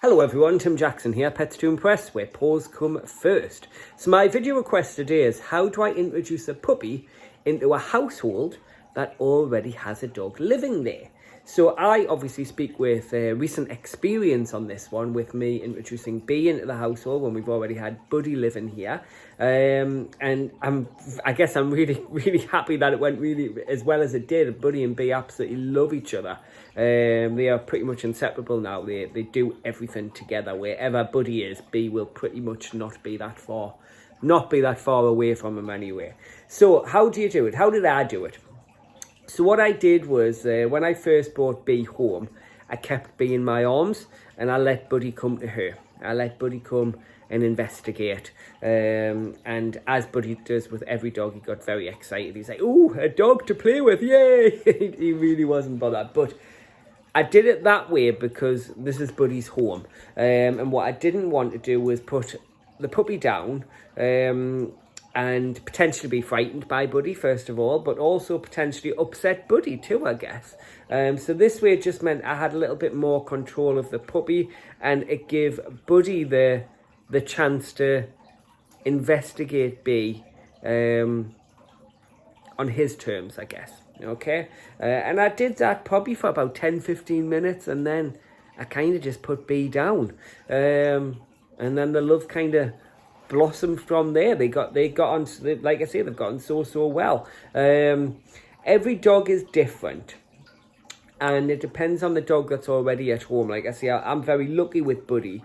Hello everyone, Tim Jackson here, Pets to Impress, where paws come first. So my video request today is how do I introduce a puppy into a household that already has a dog living there? So I obviously speak with recent experience on this one with me introducing Bee into the household when we've already had Buddy living here. And I guess I'm really happy that it went really as well as it did. Buddy and Bee absolutely love each other. They are pretty much inseparable now. They do everything together. Wherever Buddy is, Bee will pretty much not be that far away from him anyway. So how do you do it? How did I do it? So what I did was, when I first brought Bee home, I kept Bee in my arms and I let Buddy come to her. I let Buddy come and investigate. And as Buddy does with every dog, he got very excited. He's like, "Ooh, a dog to play with, yay!" He really wasn't bothered. But I did it that way because this is Buddy's home. And what I didn't want to do was put the puppy down and potentially be frightened by Buddy, first of all, but also potentially upset Buddy too, I guess. So this way it just meant I had a little bit more control of the puppy, and it gave Buddy the chance to investigate Bee on his terms, I guess. Okay? And I did that probably for about 10-15 minutes, and then I kind of just put Bee down. And then the love kind of blossomed from there. They got on, like I say, they've gotten so well. Every dog is different, and it depends on the dog that's already at home. Like I say, I'm very lucky with Buddy.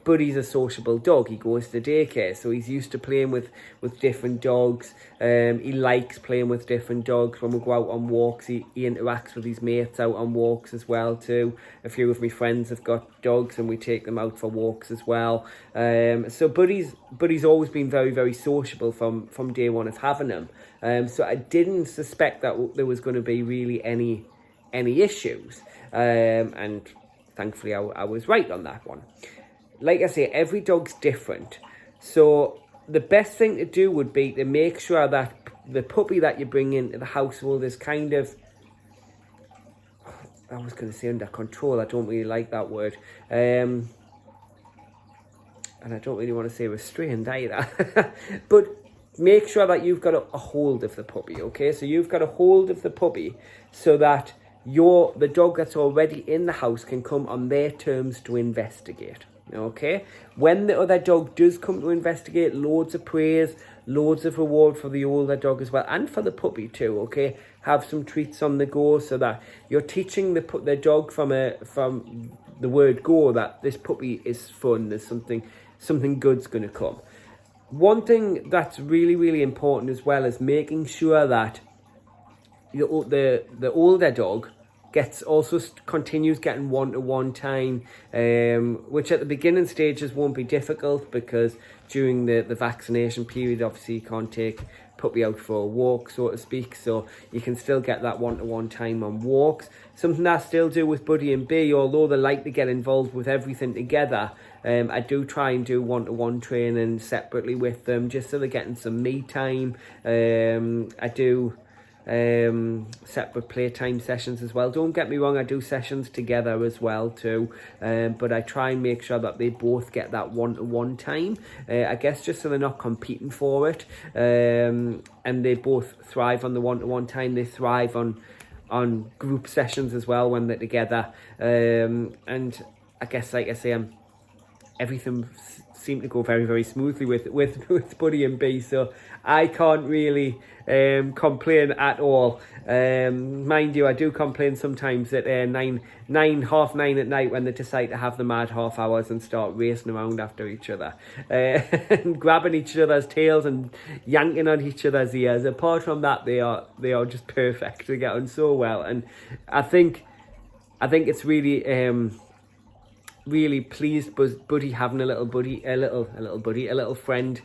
Buddy's a sociable dog. He goes to daycare, so he's used to playing with different dogs. He likes playing with different dogs. When we go out on walks, he interacts with his mates out on walks as well too. A few of my friends have got dogs and we take them out for walks as well. So Buddy's always been very sociable from day one of having him. So I didn't suspect that there was going to be really any issues. And thankfully I was right on that one. Like I say, every dog's different. So the best thing to do would be to make sure that the puppy that you bring into the household is kind of, I was going to say under control. I don't really like that word. And I don't really want to say restrained either. But make sure that you've got a hold of the puppy, okay? So you've got a hold of the puppy so that the dog that's already in the house can come on their terms to investigate. Okay, when the other dog does come to investigate, loads of praise, loads of reward for the older dog as well, and for the puppy too. Okay, have some treats on the go so that you're teaching the dog from the word go that this puppy is fun. There's something good's going to come. One thing that's really important as well is making sure that the older dog continues getting one-to-one time, which at the beginning stages won't be difficult because during the vaccination period, obviously you can't take puppy out for a walk, so to speak, so you can still get that one-to-one time on walks. Something I still do with Buddy and Bee, although they like to get involved with everything together, I do try and do one-to-one training separately with them, just so they're getting some me time. I do separate playtime sessions as well. Don't get me wrong, I do sessions together as well too, but I try and make sure that they both get that one-to-one time, I guess just so they're not competing for it, and they both thrive on the one-to-one time. They thrive on group sessions as well when they're together, and I guess, like I say, everything seemed to go very smoothly with Buddy and Bee, so I can't really complain at all. Mind you, I do complain sometimes at half nine at night when they decide to have the mad half hours and start racing around after each other, and grabbing each other's tails and yanking on each other's ears. Apart from that, they are just perfect. They get on so well, and I think it's really pleased Buddy having a little friend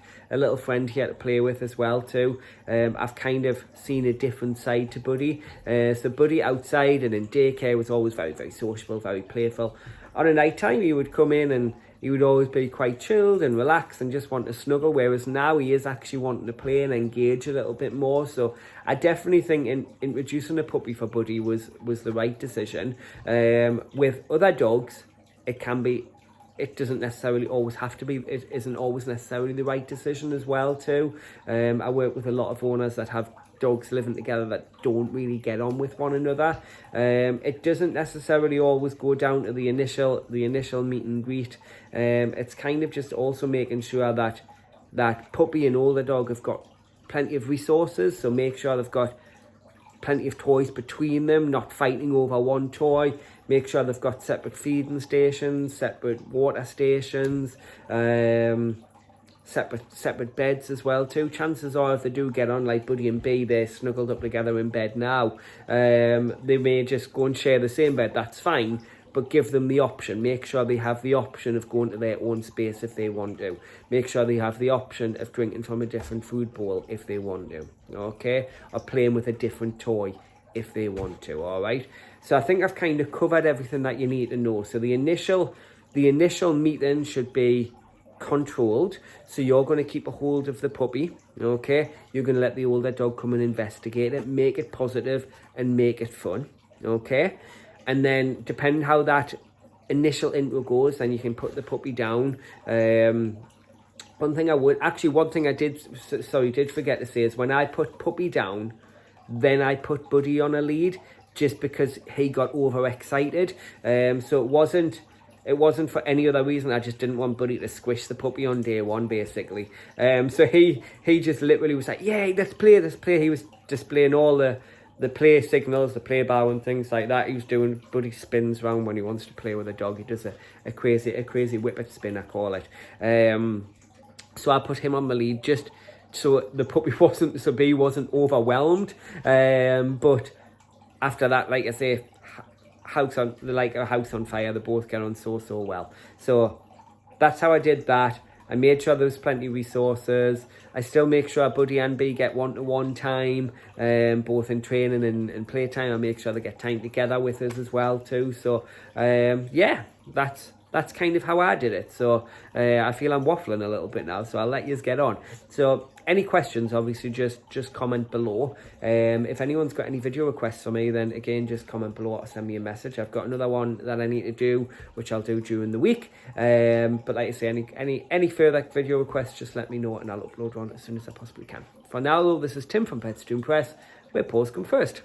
here to play with as well too. I've kind of seen a different side to Buddy. So Buddy outside and in daycare was always very sociable, very playful. On a night time he would come in and he would always be quite chilled and relaxed and just want to snuggle, whereas now he is actually wanting to play and engage a little bit more. So I definitely think introducing a puppy for Buddy was the right decision. With other dogs, it can be it doesn't necessarily always have to be, it isn't always necessarily the right decision as well too. I work with a lot of owners that have dogs living together that don't really get on with one another. It doesn't necessarily always go down to the initial meet and greet. It's kind of just also making sure that puppy and older dog have got plenty of resources, so make sure they've got plenty of toys between them, not fighting over one toy. Make sure they've got separate feeding stations, separate water stations, separate beds as well too. Chances are, if they do get on like Buddy and Bee, they're snuggled up together in bed now. They may just go and share the same bed, that's fine, but give them the option. Make sure they have the option of going to their own space if they want to. Make sure they have the option of drinking from a different food bowl if they want to, okay? Or playing with a different toy if they want to, all right? So I think I've kind of covered everything that you need to know. So the initial meeting should be controlled. So you're going to keep a hold of the puppy, okay? You're going to let the older dog come and investigate it, make it positive and make it fun, okay? And then depending how that initial intro goes, then you can put the puppy down. One thing I did forget to say is when I put puppy down, then I put Buddy on a lead, just because he got overexcited. So it wasn't for any other reason. I just didn't want Buddy to squish the puppy on day one, basically. So he just literally was like, yeah, let's play. He was displaying all the play signals, the play bow and things like that. He was doing, Buddy spins around when he wants to play with a dog. He does a crazy whippet spin, I call it. So I put him on the lead just so the puppy Bee wasn't overwhelmed. But after that, like I say, like a house on fire. They both get on so well. So that's how I did that. I made sure there was plenty of resources. I still make sure Buddy and Bee get one-to-one time, both in training and playtime. I make sure they get time together with us as well too. So yeah, that's kind of how I did it. So I feel I'm waffling a little bit now, so I'll let you get on. So any questions, obviously, just comment below. If anyone's got any video requests for me, then again, just comment below or send me a message. I've got another one that I need to do, which I'll do during the week. But like I say, any further video requests, just let me know and I'll upload one as soon as I possibly can. For now, though, this is Tim from Pets Doom Press, where paws come first.